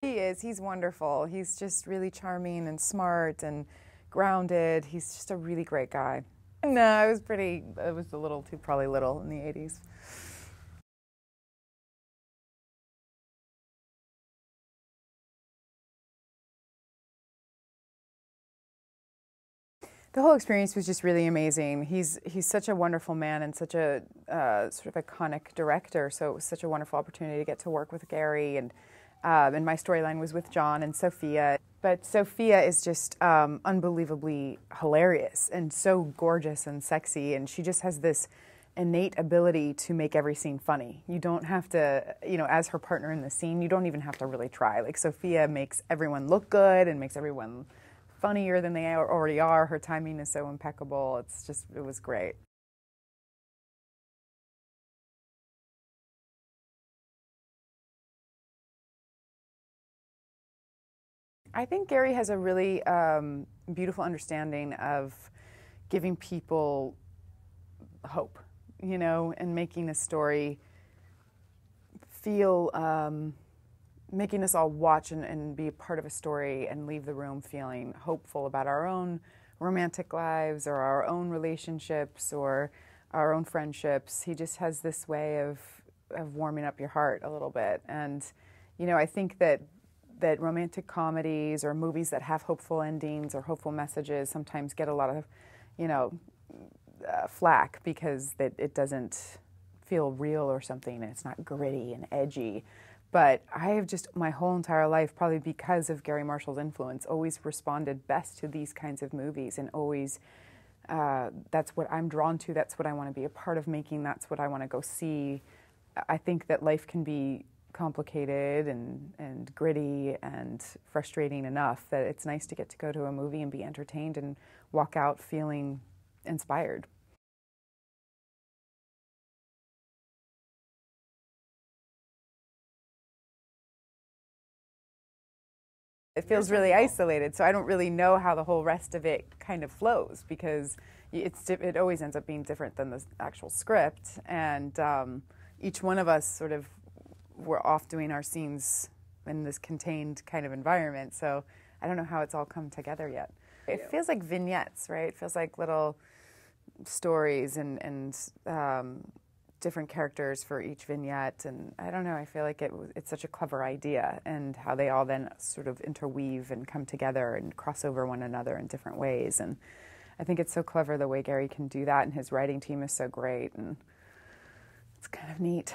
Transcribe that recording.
He is. He's wonderful. He's just really charming and smart and grounded. He's just a really great guy. No, I was a little too, probably little in the 80s. The whole experience was just really amazing. He's such a wonderful man and such a sort of iconic director. So it was such a wonderful opportunity to get to work with Gary, and my storyline was with John and Sophia. But Sophia is just unbelievably hilarious and so gorgeous and sexy, and she just has this innate ability to make every scene funny. You don't have to, as her partner in the scene, you don't even have to really try. Like, Sophia makes everyone look good and makes everyone funnier than they already are. Her timing is so impeccable. It was great. I think Gary has a really beautiful understanding of giving people hope, and making a story feel, making us all watch and be a part of a story and leave the room feeling hopeful about our own romantic lives or our own relationships or our own friendships. He just has this way of warming up your heart a little bit. And, I think that romantic comedies or movies that have hopeful endings or hopeful messages sometimes get a lot of, flack because it doesn't feel real or something, and it's not gritty and edgy. But I have just, my whole entire life, probably because of Gary Marshall's influence, always responded best to these kinds of movies, and always, that's what I'm drawn to, that's what I want to be a part of making, that's what I want to go see. I think that life can be complicated and gritty and frustrating enough that it's nice to get to go to a movie and be entertained and walk out feeling inspired. It feels really isolated, so I don't really know how the whole rest of it kind of flows, because it always ends up being different than the actual script, and each one of us sort of were off doing our scenes in this contained kind of environment, so I don't know how it's all come together yet. It feels like vignettes, right? It feels like little stories and different characters for each vignette, and I don't know, I feel like it's such a clever idea, and how they all then sort of interweave and come together and cross over one another in different ways, and I think it's so clever the way Gary can do that, and his writing team is so great, and it's kind of neat.